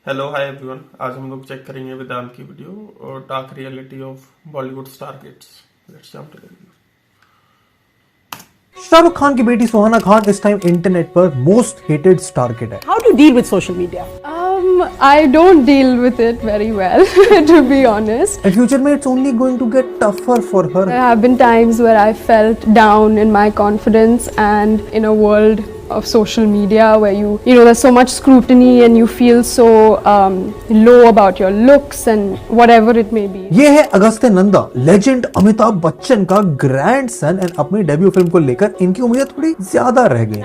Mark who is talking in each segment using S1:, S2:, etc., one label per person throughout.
S1: Hello hi everyone. आज हम लोग चेक करेंगे वेदांत की वीडियो और dark reality of Bollywood star kids. Let's jump to the video.
S2: Shahrukh Khan की बेटी सुहाना खान इस टाइम इंटरनेट पर मोस्ट हेटेड स्टार किड है।
S3: How do you deal with social media?
S4: I don't deal with it very well, to be honest.
S2: In future में it's only going to get tougher for her.
S4: There have been times where I felt down in my confidence, and in a world of social media where you know there's so much scrutiny and you feel so low about your looks and whatever it may be.
S2: ये है Agastya Nanda, legend Amitabh Bachchan का grandson, and अपनी debut film को लेकर इनकी उम्मीदें थोड़ी ज्यादा रह गई।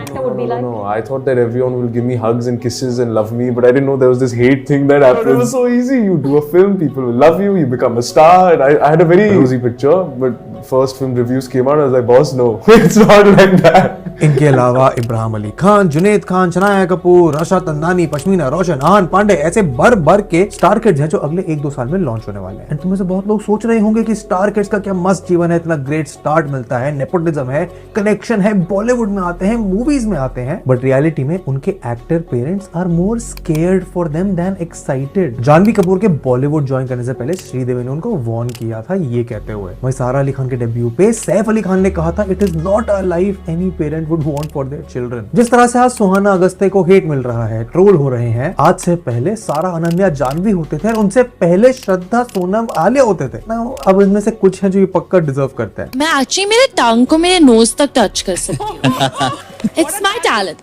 S5: No, I thought that everyone will give me hugs and kisses and love me, but I didn't know there was this hate thing that happened. It was so easy. You do a film, people will love you, you become a star. And I had a very rosy picture, but first film reviews came out, I was like, boss, no, it's not like that.
S2: इनके अलावा इब्राहिम अली खान, जुनैद खान, शनाया कपूर, रशा तंदानी, पश्मीना रोशन, आहान पांडे, ऐसे भर भर के star kids हैं जो अगले 1-2 साल में लॉन्च होने वाले हैं। एंड तुम्हें से बहुत लोग सोच रहे होंगे कि स्टार किड्स का क्या मस्त जीवन है, इतना ग्रेट स्टार्ट मिलता है, नेपोटिज्म है, कनेक्शन है, बॉलीवुड में आते हैं, मूवीज में आते हैं, बट रियलिटी में उनके actor parents are more scared for them than excited. Janhvi Kapoor के बॉलीवुड ज्वाइन करने से पहले श्रीदेवी ने उनको वार्न किया था ये कहते हुए। वहीं सारा अली खान के डेब्यू पे सैफ अली खान ने कहा था, it is not a life any parent would want for their children. जिस तरह से आज सुहाना अगस्त्य को हेट मिल रहा है, ट्रोल हो रहे हैं, आज से पहले सारा अनन्या जानवी होते थे और उनसे पहले श्रद्धा सोनम आलिया होते थे ना। अब इनमें से कुछ है जो ये पक्का डिजर्व करते हैं।
S6: मैं एक्चुअली मेरे टंग को मेरे नोज तक टच कर सकती हूँ। It's my talent.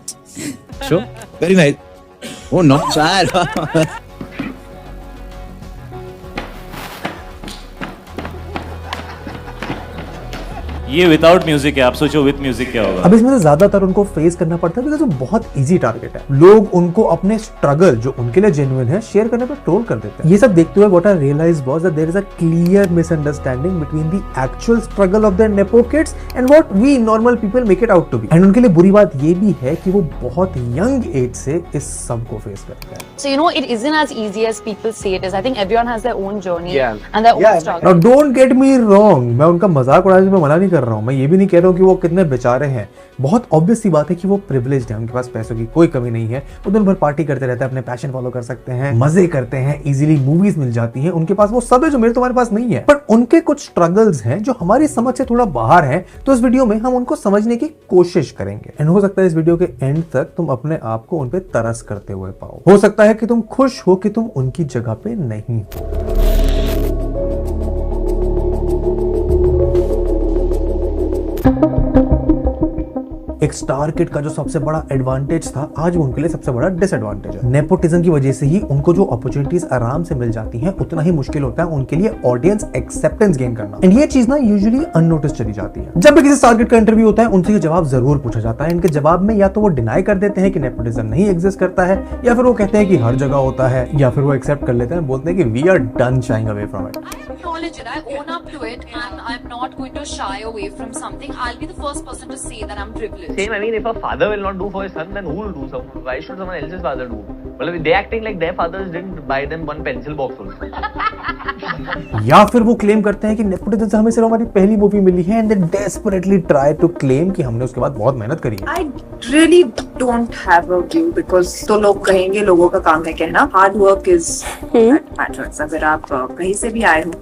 S7: Sure, very nice. Oh, not bad.
S8: ये विदाउट म्यूजिक है, आप सोचो विद म्यूजिक क्या होगा।
S2: अब इसमें से ज्यादातर उनको फेस करना पड़ता है बिकॉज़ वो बहुत इजी टारगेट है। लोग उनको अपने स्ट्रगल जो उनके लिए जेन्युइन है शेयर करने पर ट्रोल कर देते हैं। ये सब देखते हुए what I realised was that there is a clear misunderstanding between the actual struggle of their nepo kids and what we normal people make it out to be. And उनके लिए बुरी बात ये भी है कि वो बहुत यंग एज से इस सब को फेस करते हैं।
S9: So it isn't as easy as people say it is. I think everyone has their own journey and their own struggle.
S2: Now don't get me wrong, मैं उनका मजाक उड़ाने से मैं मना नहीं कर रहा हूँ। मैं ये भी नहीं कह रहा हूँ कि वो कितने बेचारे हैं। बहुत ऑब्वियस सी बात है कि वो प्रिविलेज्ड हैं, उनके पास पैसों की कोई कमी नहीं है, वो दिन भर पार्टी करते रहते हैं, अपने पैशन फॉलो कर सकते हैं, मजे करते हैं, इजीली मूवीज मिल जाती हैं, उनके पास वो सब है जो मेरे तुम्हारे पास नहीं है। पर उनके कुछ स्ट्रगल्स हैं जो हमारी समझ से थोड़ा बाहर हैं, तो इस वीडियो में हम उनको समझने की कोशिश करेंगे। एंड हो सकता है इस वीडियो के एंड तक तुम अपने आप को उन पे तरस करते हुए पाओ। हो सकता है कि तुम खुश हो कि तुम उनकी जगह पे नहीं हो। एक स्टार किड का जो सबसे बड़ा एडवांटेज था, आज वो उनके लिए सबसे बड़ा डिसएडवांटेज है। नेपोटिज्म की वजह से ही उनको जो अपॉर्चुनिटीज आराम से मिल जाती हैं, उतना ही मुश्किल होता है उनके लिए ऑडियंस एक्सेप्टेंस गेन करना। एंड ये चीज ना यूजुअली अननोटिस चली जाती है। जब भी किसी स्टार किड का इंटरव्यू होता है, उनसे ये जवाब जरूर पूछा जाता है। इनके जवाब में या तो वो डिनाई कर देते हैं कि नेपोटिज्म नहीं एग्जिस्ट करता है, या फिर वो कहते हैं कि हर जगह होता है, या फिर वो एक्सेप्ट कर लेते हैं, बोलते हैं कि we are done shying away from it.
S9: Acknowledge it. I own up to it, and I'm not going to shy away from something. I'll be the first person to say that I'm privileged.
S10: Same. I mean, if a father will not do for his son, then who will do? So why should someone else's father do? Well, they acting like their fathers didn't buy them one pencil box also.
S2: या फिर वो claim करते हैं कि nepotism से हमें सिर्फ हमारी पहली मूवी मिली है, and they desperately try to claim कि हमने उसके बाद बहुत मेहनत करी है।
S3: I really don't have a view because तो लोग कहेंगे, लोगों का काम है कहना, hard work is that matters. अगर आप कहीं से भी आए हो,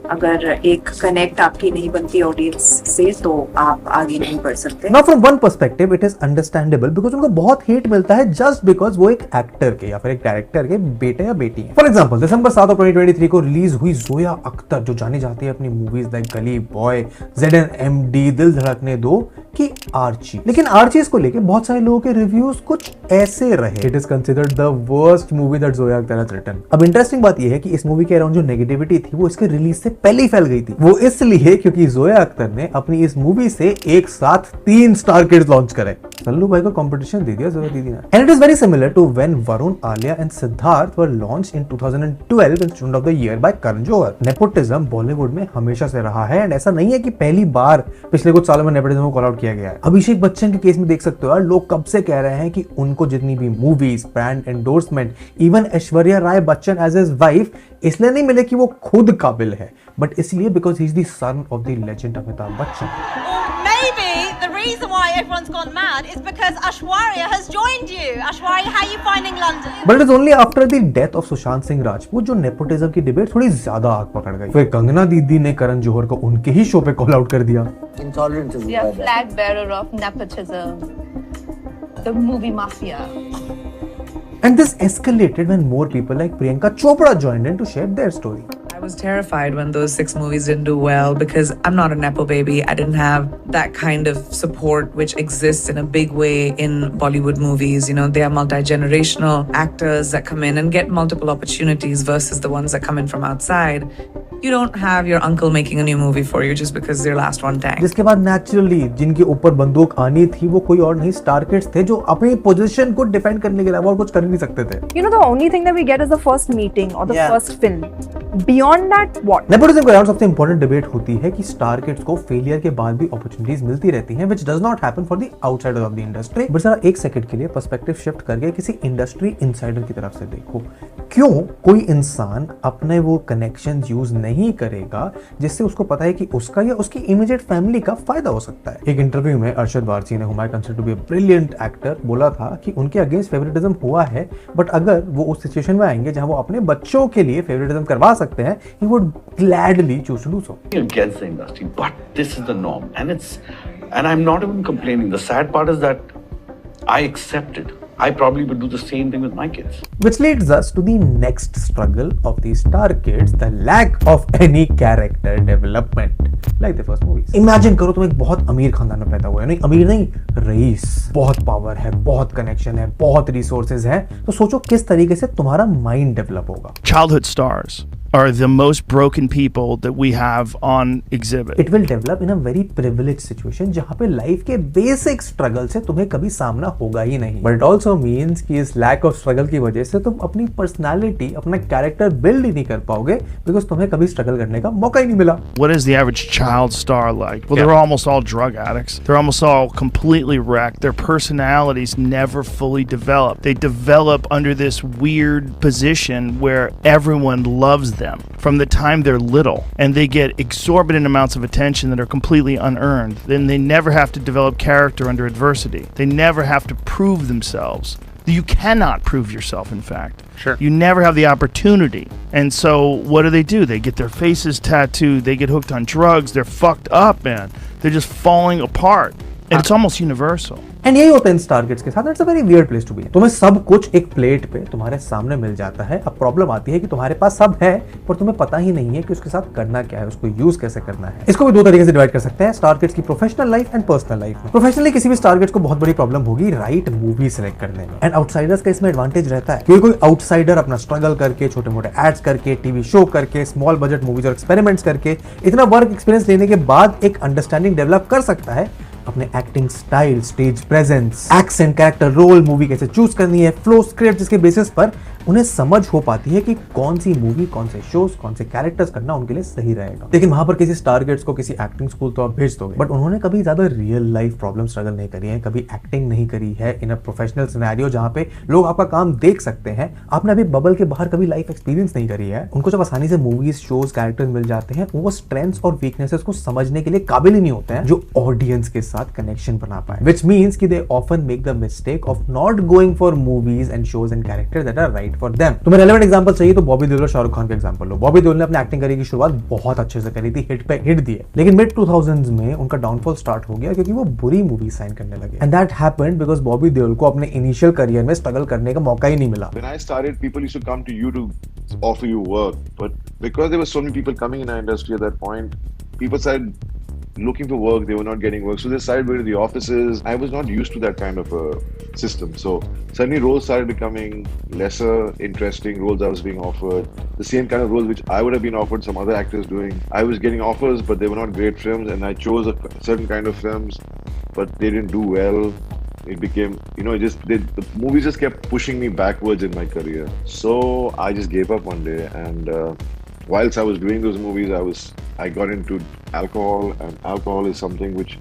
S3: अगर एक कनेक्ट आपकी नहीं बनती ऑडियंस से, तो आप आगे नहीं बढ़ सकते।
S2: Now from one perspective it is understandable because उनको बहुत हेट मिलता है just because वो एक एक्टर के या फिर एक डायरेक्टर के बेटे या बेटी हैं। फॉर एग्जाम्पल दिसंबर 7 2023 को रिलीज हुई जोया अख्तर, जो जानी जाती है अपनी मूवीज लाइक गली बॉय, ZNMD, दिल धड़कने दो की आर्ची। लेकिन आर्चीज को लेके बहुत सारे लोगों के रिव्यूज कुछ ऐसे रहे। It is considered the worst movie that Zoya Akhtar has written. अब इंटरेस्टिंग बात यह है कि इस मूवी के अराउंड जो नेगेटिविटी थी वो इसके रिलीज से पहले ही फैल गई थी। वो इसलिए क्योंकि जोया अख्तर ने अपनी इस मूवी से एक साथ 3 स्टार किड्स लॉन्च करे। सल्लू भाई को कंपटीशन दे दिया जोया दीदी ने। And it is very similar to when Varun, Alia and Siddharth were launched in 2012 in Student of the Year by Karan Johar. Nepotism Bollywood में हमेशा से रहा है, एंड ऐसा नहीं है कि पहली बार पिछले कुछ सालों में नेपोटिज्म को कॉल आउट किया गया है। अभिषेक बच्चन के केस में देख सकते हो यार, लोग कब से कह रहे हैं कि उनको जितनी भी movies, brand endorsement, even Aishwarya Rai Bachchan as his wife इसलिए नहीं मिले कि वो खुद काबिल है, बट इसलिए because he is the son of the legend Amitabh Bachchan.
S6: Maybe the
S9: reason why everyone's gone mad is because Aishwarya has joined you. Aishwarya, how are you finding London?
S2: But it is only after the death of Sushant Singh Rajput जो nepotism की debate थोड़ी ज्यादा आग पकड़ गई। फिर कंगना दीदी ने करण जौहर को उनके ही शो पे कॉल आउट कर दिया।
S11: Intolerance is a flag bearer of nepotism, the movie mafia.
S2: And this escalated when more people like Priyanka Chopra joined in to share their story.
S12: I was terrified when those 6 movies didn't do well because I'm not a nepo baby. I didn't have that kind of support which exists in a big way in Bollywood movies. You know, they are multi-generational actors that come in and get multiple opportunities versus the ones that come in from outside. You don't have your uncle making a new movie for you just because their last one tanked.
S2: जिसके बाद naturally जिनके ऊपर बंदूक आनी थी वो कोई और नहीं स्टार किड्स थे जो अपनी पोजीशन को डिफेंड करने के अलावा और कुछ कर नहीं सकते थे।
S3: You know, the only thing that we get is the first meeting or the first film. Beyond that, what?
S2: Nepotism के अराउंड सबसे इंपॉर्टेंट डिबेट होती है कि स्टार किड्स को फेलियर के बाद भी अपॉर्चुनिटीज मिलती रहती हैं, which does not happen for the outsiders of the industry. बस जरा एक सेकंड के लिए पर्सपेक्टिव शिफ्ट करके किसी इंडस्ट्री इनसाइडर की तरफ से देखो, क्यों कोई इंसान अपने वो कनेक्शंस यूज नहीं करेगा जिससे उसको पता है कि उसका या उसकी इमीडिएट फैमिली का फायदा हो सकता है। एक इंटरव्यू में अरशद वारसी ने, whom I consider to be a brilliant actor, बोला था कि उनके अगेंस्ट फेवरेटिज्म हुआ है, बट अगर वो उस सिचुएशन में आएंगे जहां वो अपने बच्चों के लिए फेवरेटिज्म करवा सकते हैं, he would gladly choose to do so.
S13: Against the industry, but this is the norm, and I'm not even complaining. The sad part is that I accept it. I probably would do the same thing with my kids.
S2: Which leads us to the next struggle of the star kids, the lack of any character development, like the first movies. Imagine करो तुम एक बहुत अमीर खानदान में पैदा हुए, नहीं अमीर नहीं, रईस, बहुत पावर है, बहुत कनेक्शन है, बहुत रिसोर्सेज है, तो सोचो किस तरीके से तुम्हारा माइंड डेवलप होगा।
S14: Childhood stars are the most broken people that we have on exhibit.
S2: It will develop in a very privileged situation जहाँ पे लाइफ के बेसिक स्ट्रगल से तुम्हें कभी सामना होगा ही नहीं। But it also means कि इस lack of struggle की वजह से तुम अपनी पर्सनालिटी, अपना कैरेक्टर बिल्ड ही नहीं कर पाओगे, बिकॉज तुम्हें कभी स्ट्रगल करने का मौका ही नहीं मिला।
S14: What is the average child star like? Well, they're almost all drug addicts. They're almost all completely wrecked. Their personalities never fully develop. They develop under this weird position where everyone loves them from the time they're little, and they get exorbitant amounts of attention that are completely unearned. Then they never have to develop character under adversity. They never have to prove themselves. You cannot prove yourself, in fact.
S1: Sure.
S14: You never have the opportunity. And so what do? They get their faces tattooed, they get hooked on drugs, they're fucked up, man. They're just falling apart. And it's almost universal.
S2: And यही होता है इन star kids के साथ। It's a very weird place to be. तुम्हें सब कुछ एक प्लेट पे तुम्हारे सामने मिल जाता है। अब प्रॉब्लम आती है कि तुम्हारे पास सब है पर तुम्हें पता ही नहीं है कि उसके साथ करना क्या है, उसको यूज कैसे करना है। इसको भी दो तरीके से डिवाइड कर सकते हैं, स्टार किड्स की professional life and personal life में। प्रोफेशनली किसी भी स्टार किड्स को बहुत बड़ी प्रॉब्लम होगी राइट मूवी सिलेक्ट करने में, एंड आउटसाइडर्स का इसमें एडवांटेज रहता है क्योंकि कोई आउटसाइडर अपना स्ट्रगल करके, छोटे मोटे एड्स करके, टीवी शो करके, स्मॉल बजट मूवीज और एक्सपेरिमेंट्स करके, इतना वर्क एक्सपीरियंस लेने के बाद एक अंडरस्टैंडिंग डेवलप कर सकता है अपने acting style, stage presence, accent, character role, movie कैसे चूज करनी है, फ्लो, स्क्रिप्ट, जिसके बेसिस पर उन्हें समझ हो पाती है कि कौन सी मूवी, कौन से शोज, कौन से कैरेक्टर्स करना उनके लिए सही रहेगा। लेकिन वहां पर किसी स्टार किड्स को किसी एक्टिंग स्कूल तो आप भेज दोगे, बट उन्होंने कभी ज्यादा रियल लाइफ प्रॉब्लम स्ट्रगल नहीं करी है, कभी एक्टिंग नहीं करी है इन अ प्रोफेशनल सिनेरियो जहां पे लोग आपका काम देख सकते हैं। आपने अभी बबल के बाहर कभी लाइफ एक्सपीरियंस नहीं करी है। उनको जब आसानी से मूवीज, शोज, कैरेक्टर्स मिल जाते हैं, वो स्ट्रेंथ्स और वीकनेसेस को समझने के लिए काबिल ही नहीं होते हैं जो ऑडियंस के साथ कनेक्शन बना पाए, which means कि they often make the mistake of not going for movies and shows and characters that are right for them. तुम्हें रेलेवेंट एग्जांपल चाहिए तो बॉबी देओल और शाहरुख खान का एग्जांपल लो। बॉबी देओल ने अपने एक्टिंग करियर की शुरुआत बहुत अच्छे से करी थी, हिट पे हिट दिए, लेकिन मिड 2000s में उनका डाउनफॉल स्टार्ट हो गया क्योंकि वो बुरी मूवी साइन करने लगे, and that happened because Bobby Deol को अपने इनिशियल करियर में स्ट्रगल करने का मौका ही नहीं मिला।
S15: When I started, people used to come to you to offer you work, but because there were so many people coming in our industry at that point, people started looking for work, they were not getting work, so they started going to the offices. I was not used to that kind of a system, so suddenly roles started becoming lesser interesting roles I was being offered, the same kind of roles which I would have been offered some other actors doing. I was getting offers but they were not great films, and I chose a certain kind of films but they didn't do well. It became, the movies just kept pushing me backwards in my career, so I just gave up one day, and whilst I was doing those movies, I got into alcohol, and alcohol is something which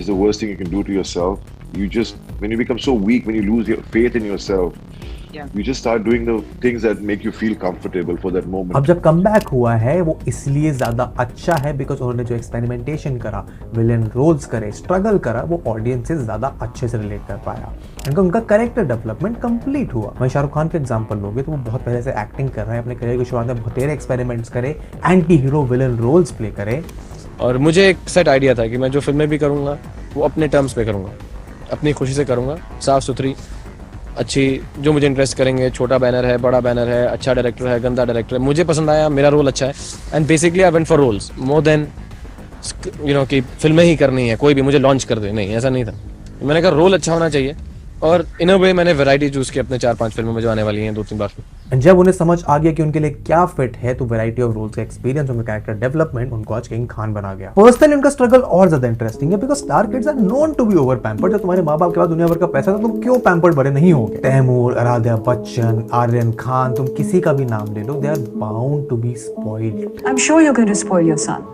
S15: is the worst thing you can do to yourself. When you become so weak, when you lose your faith in yourself, You just start doing the things that make you feel comfortable for that moment.
S2: अब जब comeback हुआ है वो इसलिए ज्यादा अच्छा है because उन्होंने जो एक्सपेरिमेंटेशन करा, विलेन रोल्स करे, स्ट्रगल करा, वो ऑडियंस से ज्यादा अच्छे से रिलेट कर पाया। उनका कैरेक्टर डेवलपमेंट कंप्लीट हुआ। वहीं शाहरुख खान के एग्जांपल लोगे तो वो बहुत पहले से एक्टिंग कर रहे हैं, अपने करियर की शुरुआत में बहुत तेरे एक्सपेरिमेंट्स करे, anti hero villain roles play करे।
S16: और मुझे एक सेट आइडिया था कि मैं जो फिल्में भी करूँगा वो अपने टर्म्स पे करूँगा, अपनी खुशी से करूँगा, साफ सुथरी अच्छी, जो मुझे इंटरेस्ट करेंगे। छोटा बैनर है, बड़ा बैनर है, अच्छा डायरेक्टर है, गंदा डायरेक्टर है, मुझे पसंद आया, मेरा रोल अच्छा है। And basically I went for roles more than कि फिल्में ही करनी है, कोई भी मुझे लॉन्च कर दे, नहीं, ऐसा नहीं था। मैंने कहा रोल अच्छा होना चाहिए और इन अ वे मैंने वैरायटी चूज की अपने 4-5 फिल्मों में जो आने वाली हैं 2-3 बार।
S2: जब उन्हें समझ आ गया कि उनके लिए क्या फिट है तो वैरायटी ऑफ रोल्स का एक्सपीरियंस, उनका कैरेक्टर डेवलपमेंट उनको आज किंग खान बना गया। पर्सनली उनका स्ट्रगल और ज्यादा इंटरेस्टिंग है because star kids are known to be over pampered. जब तुम्हारे माँ बाप के पास दुनिया भर का पैसा तो तुम क्यों पैम्पर्ड बड़े नहीं होगे। तैमूर, आराध्या बच्चन, आर्यन खान, तुम किसी का भी नाम ले लो, they are bound to be spoiled.
S17: I'm sure you're going to spoil your son.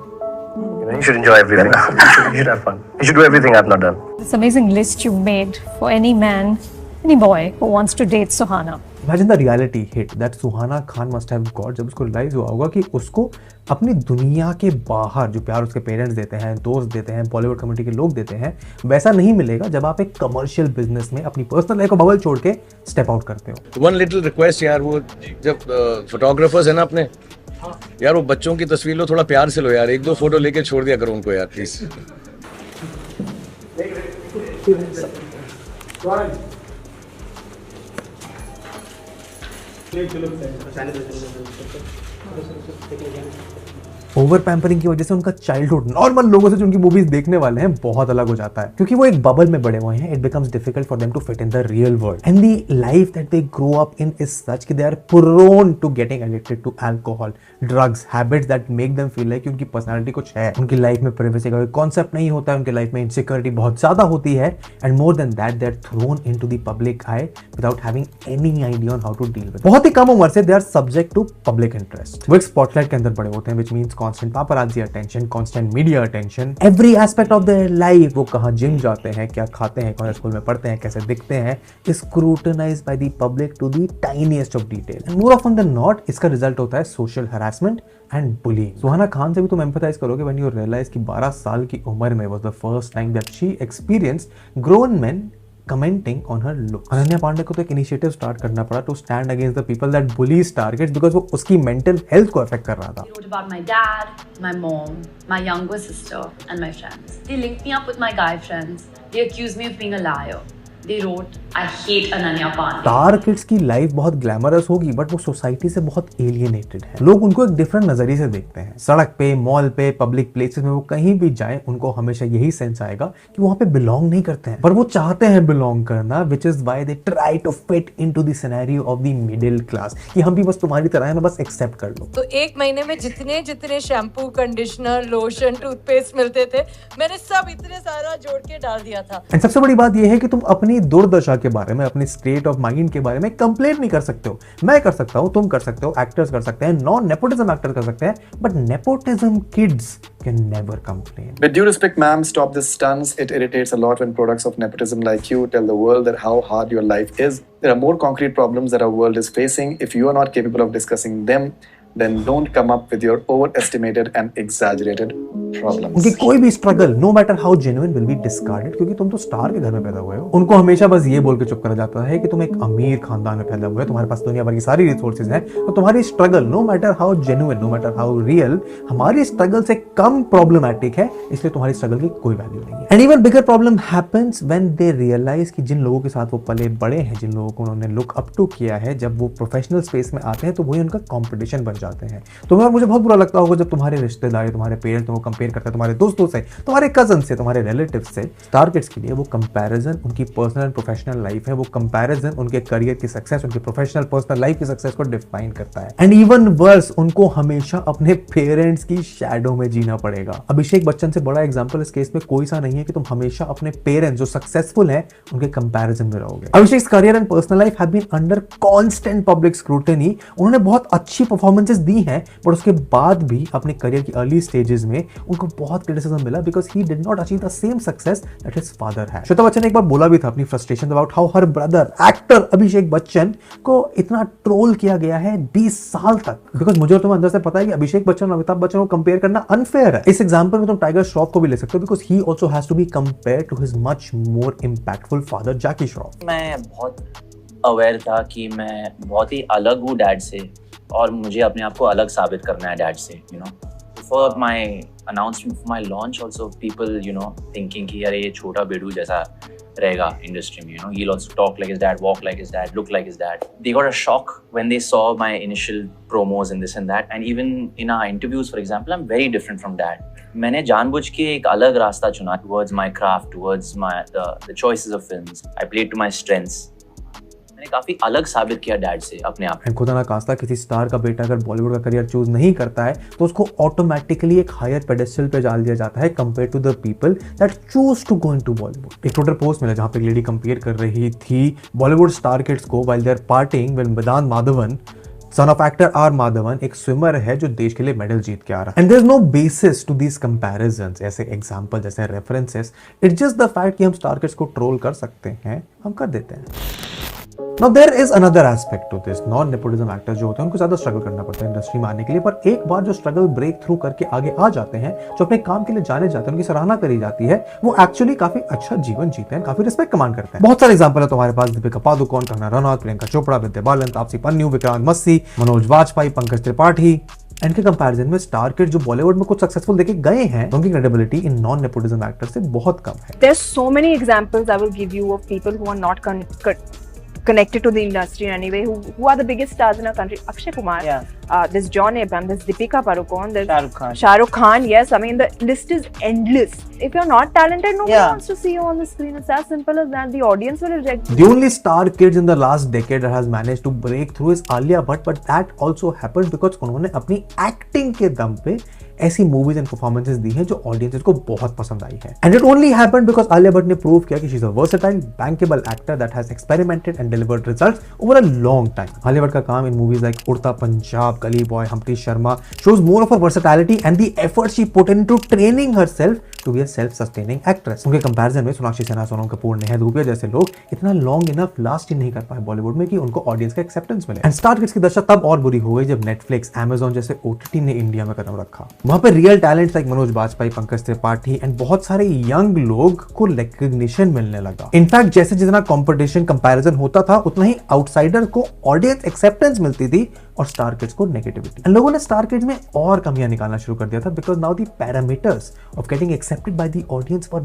S18: You should enjoy everything. You should have fun. You should do everything I've not done.
S17: This amazing list you made for any man, any boy who wants to date Suhana.
S2: Imagine the reality hit that Suhana Khan must have got जब उसको realise हुआ होगा कि उसको अपनी दुनिया के बाहर जो प्यार उसके पेरेंट्स देते हैं, दोस्त देते हैं, बॉलीवुड कम्युनिटी के लोग देते हैं, वैसा नहीं मिलेगा जब आप एक कमर्शियल बिजनेस में अपनी पर्सनल लाइफ को बबल छोड़ के स्टेप आउट करते हो।
S16: वन लिटिल रिक्वेस्ट यार, वो जब फोटोग्राफर्स है ना अपने, यार वो बच्चों की तस्वीर लो, थोड़ा प्यार से लो यार, 1-2 फोटो लेके छोड़ दिया करो उनको यार प्लीज।
S2: ओवर पैम्परिंग की वजह से उनका चाइल्डहुड नॉर्मल लोगों से जो उनकी मूवीज देखने वाले हैं बहुत अलग हो जाता है, क्योंकि वो एक बबल में बड़े हुए हैं। It becomes difficult for them to fit in the real world and the life that they grow up in is such कि they are prone to getting addicted to alcohol, drugs, habits that make them feel like कि उनकी personality कुछ है। उनकी life में privacy का कोई concept नहीं होता है, उनकी लाइफ में इनसिक्योरिटी बहुत ज्यादा होती है and more than that they are thrown into the public eye without having any idea on how to deal with. बहुत ही कम उम्र से they are subject to public interest. वो एक स्पॉटलाइट के अंदर बड़े होते हैं, which means constant paparazzi attention, constant media attention, every aspect of their life. वो कहां जिम जाते हैं, क्या खाते हैं, कौन स्कूल में पढ़ते हैं, कैसे दिखते हैं, is scrutinised by the public to the tiniest of detail and more often than not इसका रिजल्ट होता है social harassment and bullying. Suhana Khan से भी तुम एम्पैथाइज करोगे व्हेन यू रियलाइज कि 12 साल की उम्र में was the first time that she experienced grown men commenting on her look. Ananya Panday को तो एक इनिशिएटिव स्टार्ट करना पड़ा to stand against the people that bully star kids because वो उसकी मेंटल हेल्थ को अफेक्ट कर रहा था।
S19: About my dad, my mom, my younger sister and my friends. They linked me up with my guy friends. They accused me of being a liar. They wrote, I hate Ananya Pandey.
S2: Star kids की life बहुत glamorous होगी but वो society से बहुत alienated है। लोग उनको एक डिफरेंट नजरिए से देखते हैं। सड़क पे, मॉल पे, पब्लिक प्लेसेस में वो कहीं भी जाए उनको हमेशा यही सेंस आएगा कि वहां पे बिलोंग नहीं करते हैं, पर वो चाहते हैं बिलोंग करना, which is why they try to fit into the scenario of the middle class कि हम भी बस तुम्हारी तरह है ना, बस एक्सेप्ट कर लो।
S20: तो एक महीने में जितने जितने शैम्पू, कंडीशनर, लोशन, टूथपेस्ट मिलते थे मैंने सब इतने सारा जोड़ के डाल दिया था।
S2: एंड सबसे बड़ी बात यह है कि तुम अपनी दुर्दशा के बारे में, अपनी स्टेट ऑफ माइंड के बारे में कंप्लेंट नहीं कर सकते हो। मैं कर सकता हूं, तुम कर सकते हो, एक्टर्स कर सकते हैं, नॉन नेपोटिज्म एक्टर कर सकते हैं, but nepotism kids can never complain.
S21: With due respect, ma'am, stop this stunts. It irritates a lot when products of nepotism like you tell the world that how hard your life is. There are more concrete problems that our world is facing. If you are not capable of discussing them, then don't come up with your overestimated and exaggerated problems.
S2: उनकी कोई भी struggle, no matter how genuine, will be discarded क्योंकि तुम तो star के घर में पैदा हुए हो। उनको हमेशा बस ये बोल के चुप करा जाता है कि तुम एक अमीर खानदान में पैदा हुए, तुम्हारे पास दुनिया भर की सारी रिसोर्सेज हैं, तो तुम्हारी struggle no matter how genuine, no matter how real, हमारी स्ट्रगल से कम प्रॉब्लमैटिक है, इसलिए तुम्हारी स्ट्रगल की कोई वैल्यू नहीं है। And even bigger problem happens when they realise कि जिन लोगों के साथ वो पले बड़े हैं, जिन लोगों को उन्होंने लुक अप टू किया है, जब वो प्रोफेशनल स्पेस में आते हैं तो वही उनका कॉम्पिटिशन बन जाते हैं। तुम्हें और मुझे बहुत बुरा लगता होगा जब तुम्हारे रिश्तेदार, तुम्हारे पेरेंट्स तुमको कंपेयर करते हैं तुम्हारे दोस्तों से, तुम्हारे कजन से, तुम्हारे रिलेटिव से। स्टार किड्स के लिए वो कंपैरिजन उनकी पर्सनल एंड प्रोफेशनल लाइफ है, वो कंपैरिजन उनके करियर की सक्सेस, उनकी प्रोफेशनल पर्सनल लाइफ की सक्सेस को डिफाइन करता है। एंड इवन वर्स, उनको हमेशा अपने पेरेंट्स की शैडो में जीना पड़ेगा। अभिषेक बच्चन से बड़ा एग्जांपल इस केस में कोई सा नहीं है कि तुम हमेशा अपने पेरेंट्स जो सक्सेसफुल हैं उनके कंपैरिजन में रहोगे। Abhishek career and personal life have been under constant public scrutiny. उन्होंने बहुत अच्छी परफॉर्मेंसेस दी हैं, पर उसके बाद भी अपने करियर की अर्ली स्टेजेस में उनको बहुत क्रिटिसिज्म मिला because he did not achieve the same success that his father had. Shweta Bachchan ने एक बार बोला भी था अपनी frustration about how her brother actor Abhishek Bachchan को इतना ट्रोल किया गया है 20 साल तक, बिकॉज मुझे तुम्हें अंदर से पता है कि अभिषेक बच्चन और अमिताभ बच्चन को कंपेयर करना अनफेयर है। इस एग्जांपल में तुम टाइगर श्रॉफ को भी ले सकते हो because he also has to be compared to his much more impactful father Jackie Shroff.
S4: मैं बहुत अवेयर था कि मैं बहुत ही अलग हूँ डैड से और मुझे अपने आप को अलग साबित करना है डैड से, you know. For my announcement, for my launch also people you know thinking कि अरे ये छोटा बेडू जैसा रहेगा इंडस्ट्री में, you know, he'll also talk like his dad, walk like his dad, look like his dad. They got a shock when they saw my initial promos and this and that, and even in our interviews for example, I'm very different from dad. मैंने जानबूझ के एक अलग रास्ता चुना towards my craft, towards my the choices of films. I played to my strengths. मैंने काफी अलग साबित किया डैड से अपने आप।
S2: खुदा ना खास्ता किसी स्टार का बेटा अगर बॉलीवुड का करियर चूज नहीं करता है तो उसको ऑटोमेटिकली एक हायर पेडेस्टल पे डाल दिया जाता है compare to the people that choose to go into Bollywood. एक ट्विटर पोस्ट मिला जहां पे एक लेडी कंपेयर कर रही थी बॉलीवुड स्टार किड्स को while they are partying when Vedant Madhavan, son of actor R Madhavan, एक स्विमर है जो देश के लिए मेडल जीत के आ रहा है। And there is no basis to these comparisons, ऐसे एग्जांपल जैसे references. It's just the fact कि हम स्टार किड्स को ट्रोल कर सकते हैं, हम कर देते हैं। Now there is another aspect to this. Non-nepotism actors जो होते हैं उनको ज्यादा स्ट्रगल करना पड़ता है इंडस्ट्री में आने के लिए, पर एक बार जो स्ट्रगल ब्रेक थ्रू करके आगे आ जाते हैं, जो अपने काम के लिए जाने जाते हैं, उनकी सराहना करी जाती है, वो एक्चुअली काफी अच्छा जीवन जीते हैं, काफी रिस्पेक्ट कमांड करते हैं। बहुत सारे एग्जांपल है तुम्हारे पास, दीपिका पादुकोण, कंगना रनौत, प्रियंका चोपड़ा, विद्या बालन, तापसी पन्नू, विक्रांत मस्सी, मनोज वाजपेयी, पंकज त्रिपाठी। इनके कंपैरिजन में स्टार किड जो बॉलीवुड में कुछ सक्सेसफुल देके गए हैं, उनकी credibility in non nepotism actor से बहुत कम है।
S22: There's so many examples I will give you of people who are not connected to the industry in any way, who are the biggest stars in our country. Akshay Kumar, there's John Abraham, there's Deepika Padukone, there's Shah Rukh Khan. Yes, I mean the list is endless. If you're not talented, nobody wants to see you on the screen. It's as simple as that. The audience will reject you.
S2: The only star kids in the last decade that has managed to break through is Alia Bhatt, but that also happened because उन्होंने अपनी acting के दम पे ऐसी movies and performances दी हैं जो audiences को बहुत पसंद आई है। And it only happened because Alia Bhatt ने प्रूव किया कि she is a versatile, bankable actor that has experimented and delivered results over a long time. Alia Bhatt का काम इन मूवीज लाइक उड़ता पंजाब, गली boy, Humpty Sharma shows more of her versatility and the effort she put into training herself to be a self-sustaining actress. उनके comparison में सोनाक्षी सिन्हा, सोनम कपूर, नेहा धूपिया जैसे लोग इतना long enough last ही नहीं कर पाए बॉलीवुड में कि उनको ऑडियंस का एक्सेप्टेंस मिले। एंड स्टार किड्स की दशा तब और बुरी हो गई जब नेटफ्लिक्स, अमेज़न जैसे ओटीटी ने इंडिया में कदम रखा। वहां पे real talents like Manoj Vajpayee, Pankaj Tripathi and बहुत सारे यंग लोग को रिकग्निशन मिलने लगा। इनफैक्ट जैसे जितना कंपटीशन कंपैरिजन होता था उतना ही आउटसाइडर को ऑडियंस एक्सेप्टेंस मिलती थी और स्टार किड्स को नेगेटिविटी। एंड लोगों ने स्टार किड्स में और कमियां निकालना शुरू कर दिया था because now the parameters of getting accepted by the audience were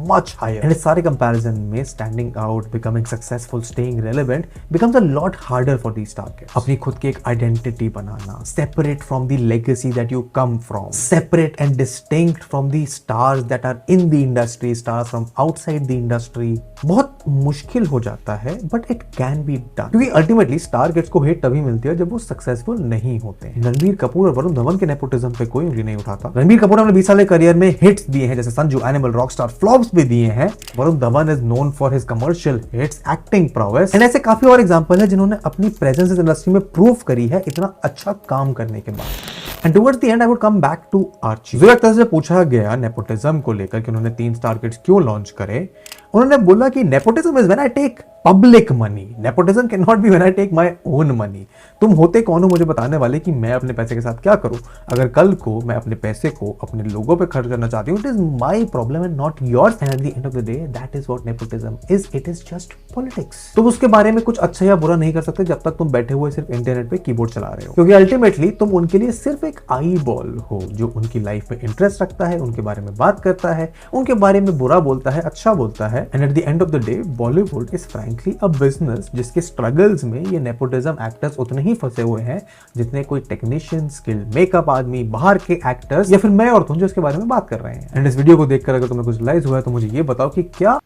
S2: much higher. And इस सारे कंपैरिजन में standing out, becoming successful, staying relevant becomes a lot harder for the star kids. अपनी खुद की एक आइडेंटिटी बनाना, separate from the legacy that you come from, separate and distinct from the stars that are in the industry, stars from outside the industry, बहुत मुश्किल हो जाता है but it can be done. क्योंकि अल्टीमेटली स्टार किड्स को hit तभी मिलती है जब वो सक्सेसफुल नहीं होते। रणबीर कपूर और वरुण धवन के नेपोटिज्म पे कोई उंगली नहीं उठाता। रणबीर कपूर ने अपने 20 साल के करियर में हिट्स दिए हैं जैसे संजू, एनिमल, रॉकस्टार, फ्लॉप्स भी दिए हैं। Varun Dhawan is known for his commercial hits, acting prowess and ऐसे काफी और एग्जांपल है जिन्होंने अपनी प्रेजेंस इस इंडस्ट्री में प्रूव करी है इतना अच्छा काम करने के बाद। And towards the end I would come back to Archie. Zoya Akhtar से पूछा गया नेपोटिज्म को लेकर कि उन्होंने 3 स्टार किड्स क्यों लॉन्च करे, उन्होंने बोला कि nepotism is when I take public money, nepotism can not be when I take my own money. तुम होते कौन हो मुझे बताने वाले कि मैं अपने पैसे के साथ क्या करूं? अगर कल को मैं अपने पैसे को अपने लोगों पे खर्च करना चाहती हूं, it is my problem and not yours. And at the end of the day that is what nepotism is, it is just politics. तुम उसके बारे में कुछ अच्छा या बुरा नहीं कर सकते जब तक तुम बैठे हुए सिर्फ इंटरनेट पे कीबोर्ड चला रहे हो, क्योंकि अल्टीमेटली तुम उनके लिए सिर्फ एक आई बॉल हो जो उनकी लाइफ में इंटरेस्ट रखता है, उनके बारे में बात करता है, उनके बारे में बुरा बोलता है, अच्छा बोलता है। And at the end of the day Bollywood is frankly a business जिसके स्ट्रगल्स में ये नेपोटिज्म एक्टर्स उतने ही फंसे हुए हैं जितने कोई टेक्नीशियन, स्किल्ड मेकअप आदमी, बाहर के एक्टर्स या फिर मैं और तुम जो इसके बारे में बात कर रहे हैं। एंड इस वीडियो को देखकर अगर तुम्हें कुछ रियलाइज हुआ है तो मुझे ये बताओ कि क्या